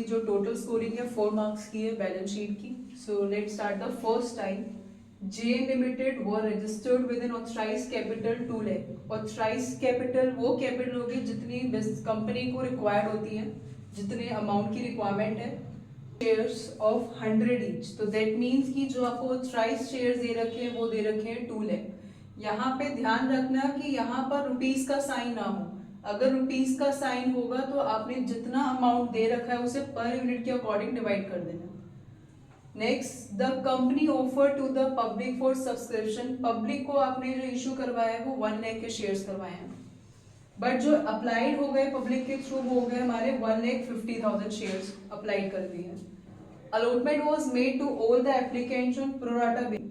जो total scoring है 4 marks की है बैलेंस शीट की. So let's start the first time. JM limited वो registered with an authorised capital 2 lakh. Authorised capital वो कैपिटल होगी जितनी कंपनी को रिक्वायर्ड होती है, जितने अमाउंट की रिक्वायरमेंट है. Shares of 100 each. तो दैट मीन्स कि जो आपको ऑथराइज्ड शेयर्स दे रखे हैं वो दे रखे हैं 2 लाख. यहाँ पे ध्यान रखना कि यहाँ पर रुपीस का साइन ना हो. अगर रुपीस का साइन होगा तो आपने जितना अमाउंट दे रखा है उसे पर यूनिट के अकॉर्डिंग डिवाइड कर देना. Next, the company offer to the public for subscription. Public को आपने जो इशू करवाया है वो 1 लाख के शेयर्स करवाए हैं, बट जो अप्लाइड हो गए पब्लिक के थ्रू वो हो गए हमारे 1,50,000 शेयर्स अप्लाइड कर दिए हैं. Allotment was made to all the applicants on pro rata basis.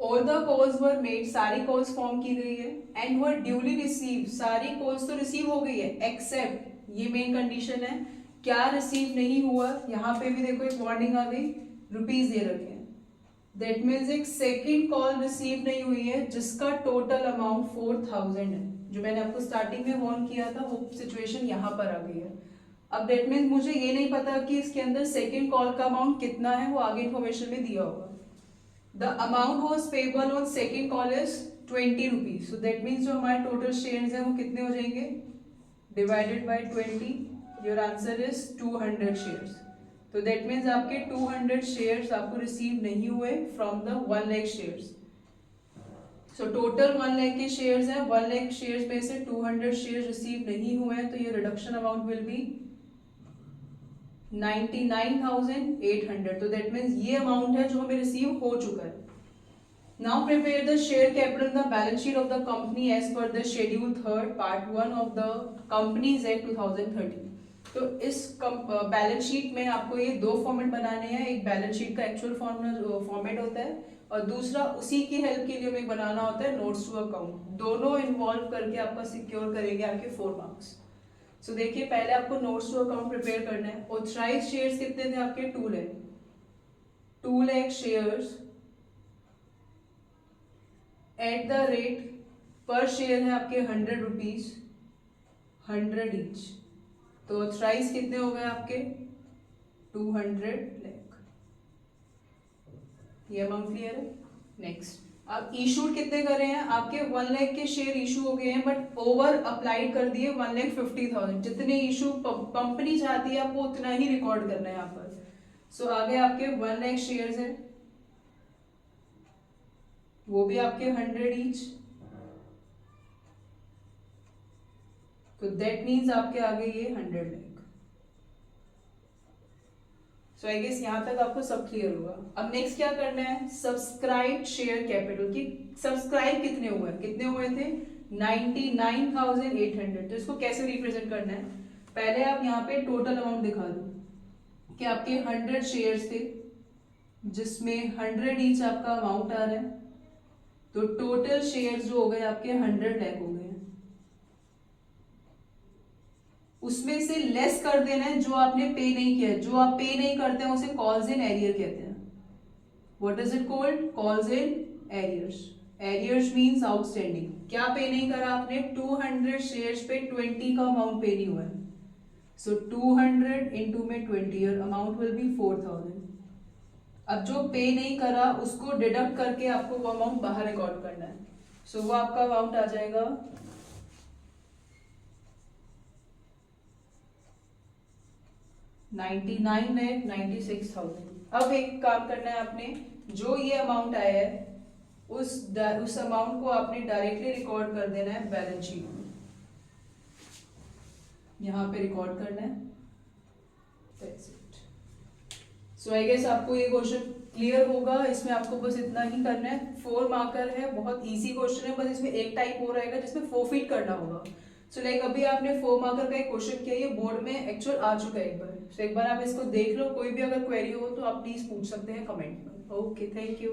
All the calls were made, सारी कॉल्स फॉर्म की गई है, एंड वर ड्यूली रिसीव, सारी कॉल्स तो रिसीव हो गई है, एक्सेप्ट, ये मेन कंडीशन है, क्या रिसीव नहीं हुआ. यहाँ पे भी देखो एक वार्निंग आ गई, रुपीस दे रखे हैं. दैट मीन्स एक सेकेंड कॉल रिसीव नहीं हुई है जिसका टोटल अमाउंट 4,000 है. जो मैंने आपको स्टार्टिंग में वार्न किया था वो सिचुएशन यहाँ पर आ गई है. अब दैट मीन्स मुझे ये नहीं पता कि इसके अंदर सेकेंड कॉल का अमाउंट कितना है, वो आगे इन्फॉर्मेशन में दिया होगा. The amount was payable on second call is 20 rupees. So that means जो हमारे total shares हैं वो कितने हो जाएंगे, divided by 20. Your answer is 200 shares. तो that means आपके 200 shares आपको receive नहीं हुए from the 1 lakh shares. So total 1 lakh के shares हैं, 1 lakh shares में से 200 shares receive नहीं हुए हैं, तो ये reduction amount will be 99,800. तो दैट मीन्स ये अमाउंट है जो हमें रिसीव हो चुका है. Now prepare the share capital the balance sheet of the company as per the schedule 3 part 1 of the companies act 2013. तो इस बैलेंस शीट में आपको ये दो फॉर्मेट बनाने हैं. एक बैलेंस शीट का एक्चुअल फॉर्मेट होता है और दूसरा उसी की हेल्प के लिए हमें बनाना होता है नोट्स टू अकाउंट. दोनों इन्वॉल्व करके आपका सिक्योर करेंगे आपके 4 मार्क्स. सो देखिए पहले आपको नोट्स टू अकाउंट प्रिपेयर करना है. ऑथराइज्ड शेयर्स कितने थे आपके, 2 lakh. 2 lakh shares at the rate पर शेयर है आपके 100 रुपीज, 100 ईच. तो ऑथराइज कितने हो गए आपके 200 लाख. ये अमाउंट क्लियर है. नेक्स्ट, अब इशूड कितने करे हैं आपके 1 लाख के शेयर इशू हो गए हैं, बट ओवर अप्लाइड कर दिए 1,50,000. जितने इशू कंपनी चाहती है आपको उतना ही रिकॉर्ड करना है यहाँ पर. सो आगे आपके 1 लाख शेयर्स हैं, वो भी आपके 100 ईच. तो दैट मीन्स आपके आगे ये 100 लाख. सो आई गेस यहाँ तक आपको सब क्लियर होगा. अब नेक्स्ट क्या करना है, सब्सक्राइब शेयर कैपिटल की. सब्सक्राइब कितने हुए, कितने हुए थे 99,800. तो इसको कैसे रिप्रेजेंट करना है, पहले आप यहाँ पे टोटल अमाउंट दिखा दो कि आपके 100 शेयर्स थे जिसमें 100 ईच आपका अमाउंट आ रहा है. तो टोटल शेयर्स जो हो गए आपके 100 लाख हो गए. उसमें से लेस कर देना है जो आपने पे नहीं किया. जो आप पे नहीं करते हैं उसे कॉल्स इन एरियर कहते हैं. What is it called, calls in arrears. Arrears means outstanding. क्या पे नहीं करा आपने, 200 शेयर्स पे 20 का अमाउंट पे नहीं हुआ है. सो 200 इंटू में 20, योर अमाउंट विल बी 4,000. अब जो पे नहीं करा उसको डिडक्ट करके आपको वो अमाउंट बाहर रिकॉर्ड करना है. सो वो आपका अमाउंट आ जाएगा 99,96,000. अब एक काम करना है आपने, जो ये अमाउंट आया है उस अमाउंट को आपने डायरेक्टली रिकॉर्ड कर देना है बैलेंस शीट में. यहाँ पे रिकॉर्ड करना है. सो आई गेस आपको ये क्वेश्चन क्लियर होगा. इसमें आपको बस इतना ही करना है. 4 मार्कर है, बहुत इजी क्वेश्चन है. बस इसमें एक टाइप हो रहेगा जिसमें फोरफिट करना होगा. सो लाइक अभी आपने 4 मार्कर का एक क्वेश्चन किया, ये बोर्ड में एक्चुअल आ चुका है एक बार. सो एक बार आप इसको देख लो. कोई भी अगर क्वेरी हो तो आप प्लीज पूछ सकते हैं कमेंट में. Okay, thank you.